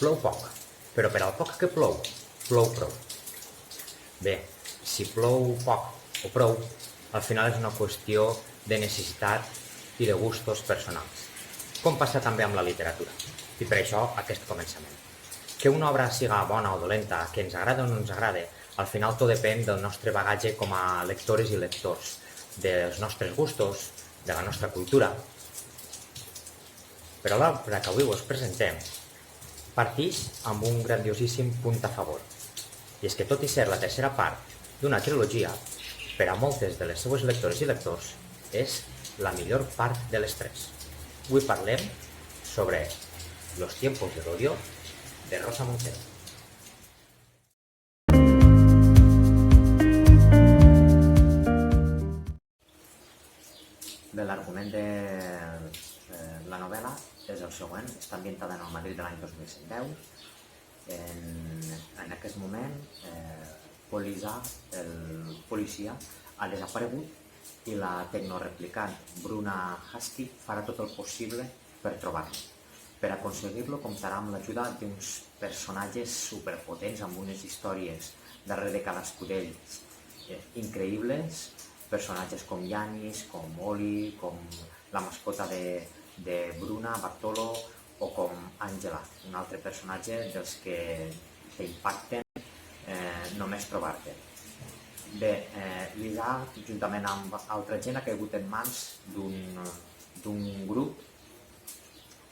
Plou poc, però per al poc que plou, plou prou. Bé, si plou poc o prou, al final és una qüestió de necessitat i de gustos personals, com passa també amb la literatura. I per això aquest començament. Que una obra siga bona o dolenta, que ens agrada o no ens agrada, al final tot depèn del nostre bagatge com a lectores i lectors, dels nostres gustos, de la nostra cultura. Però l'obra que avui us presentem partix amb un grandiosíssim punt a favor. I és que tot i ser la tercera part d'una trilogia, per a moltes de les seues lectores i lectors és la millor part de les tres. Avui parlem sobre Los tiempos del odio de Rosa Montero. Bé, l'argument de la novel·la és el següent. Està ambientada en el Madrid de l'any 2010. En aquest moment, Polisa, el policia, ha desaparegut i la tecnoreplicant Bruna Husky farà tot el possible per trobar-lo. Per aconseguir-lo comptarà amb l'ajuda d'uns personatges superpotents amb unes històries darrere de cadascú d'ells increïbles, personatges com Yanis, com Oli, com la mascota de Bruna, Bartolo, o com Angela, un altre personatge dels que impacten només trobar-te. Bé, l'Isa, juntament amb altra gent, ha caigut en mans d'un grup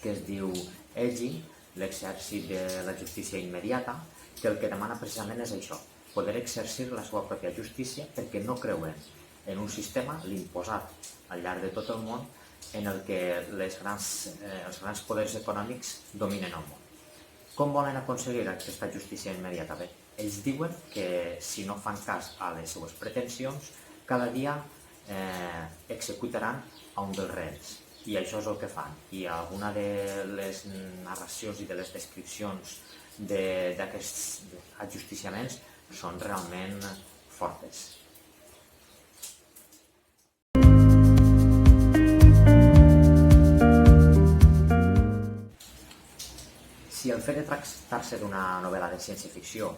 que es diu EGI, l'Exèrcit de la Justícia Immediata, que el que demana precisament és això, poder exercir la seva pròpia justícia perquè no creuen en un sistema, l'imposat al llarg de tot el món, en el que els grans poders econòmics dominen el món. Com volen aconseguir aquesta justícia immediata? Bé, ells diuen que si no fan cas a les seues pretensions, cada dia executaran a un dels rens. I això és el que fan. I alguna de les narracions i de les descripcions d'aquests ajusticiaments són realment fortes. Si el fet de tractar-se d'una novel·la de ciència-ficció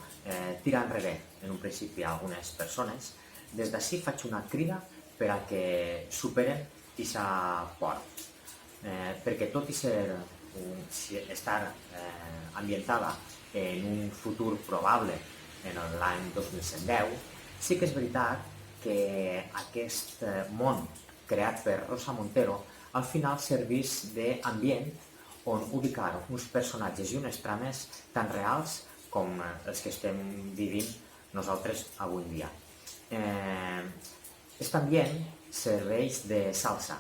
tira enrere en un principi a algunes persones, des d'ací faig una crida per a que superen aquesta por. Perquè tot i estar ambientada en un futur probable en l'any 2110, sí que és veritat que aquest món creat per Rosa Montero al final serveix d'ambient on ubicar uns personatges i unes trames tan reals com els que estem vivint nosaltres avui en dia. Aquest ambient serveix de salsa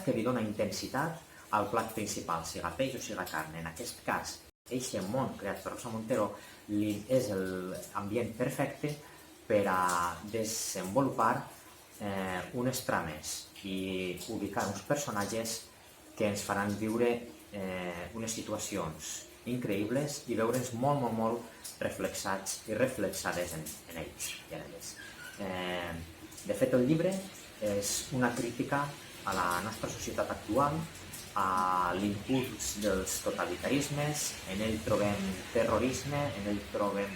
que li dona intensitat al plat principal, siga peix o siga carn. En aquest cas, aquest món creat per Rosa Montero és l'ambient perfecte per a desenvolupar unes trames i ubicar uns personatges que ens faran viure unes situacions increïbles i veure'ns molt reflexats i reflexades en ells i en elles. De fet, el llibre és una crítica a la nostra societat actual, a l'impuls dels totalitarismes, en ell trobem terrorisme, en ell trobem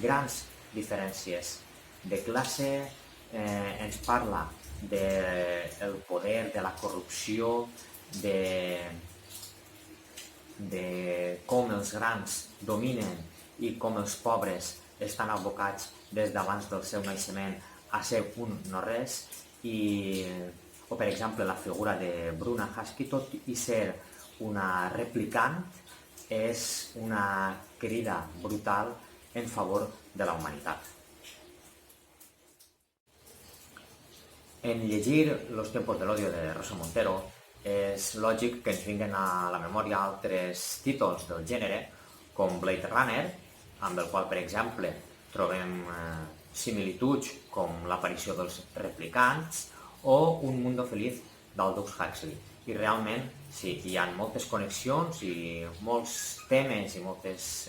grans diferències de classe, ens parla del poder, de la corrupció, de com els grans dominen i com els pobres estan abocats des d'abans del seu naixement a ser un no-res, o per exemple la figura de Bruna Husky, tot i ser una replicant, és una crida brutal en favor de la humanitat. En llegir Los tiempos del odio de Rosa Montero és lògic que ens vinguen a la memòria altres títols del gènere, com Blade Runner, amb el qual, per exemple, trobem similituds com l'aparició dels replicants, o Un mundo feliz d'Aldous Huxley. I realment, sí, hi ha moltes connexions i molts temes i molts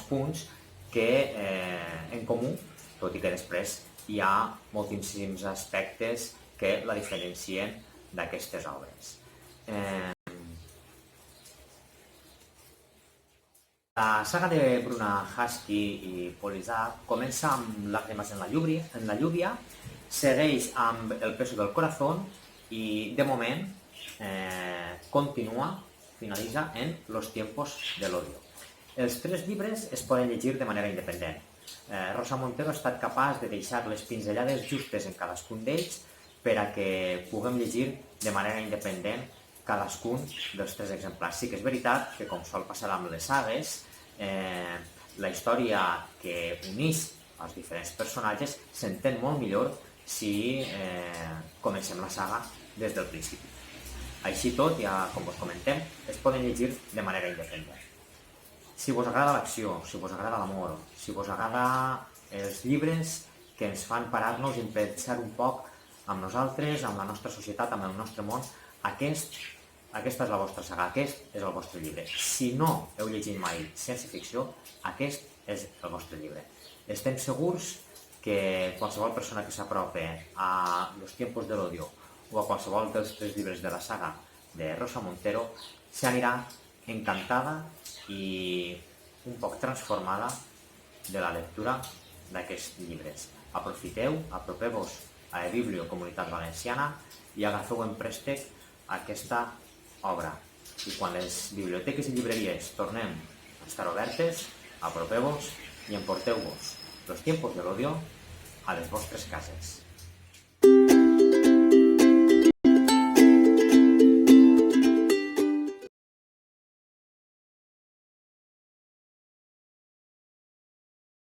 punts que en comú, tot i que després hi ha moltíssims aspectes que la diferencien d'aquestes obres. La saga de Bruna Husky i Polizar comença amb Lágrimas en la lluvia, segueix amb El peso del corazón i, de moment, finalitza en Los tiempos del odio. Els tres llibres es poden llegir de manera independent. Rosa Montero ha estat capaç de deixar les pinzellades justes en cadascun d'ells per a que puguem llegir de manera independent cadascun dels tres exemplars. Sí que és veritat que, com sol passar amb les sagues, la història que uneix els diferents personatges s'entén molt millor si comencem la saga des del principi. Així tot, ja com vos comentem, es poden llegir de manera independent. Si vos agrada l'acció, si vos agrada l'amor, si vos agrada els llibres que ens fan parar-nos i pensar un poc amb nosaltres, amb la nostra societat, amb el nostre món, aquesta és la vostra saga, aquest és el vostre llibre. Si no heu llegit mai ciència-ficció, aquest és el vostre llibre. Estem segurs que qualsevol persona que s'apropi a Los tiempos del odio o a qualsevol dels tres llibres de la saga de Rosa Montero s'anirà encantada i un poc transformada de la lectura d'aquests llibres. Aprofiteu, apropeu-vos a la Bibliocomunitat Valenciana i agafeu en préstec aquesta obra. I quan les biblioteques i llibreries tornem a estar obertes, apropeu-vos i emporteu-vos Los tiempos del odio a les vostres cases.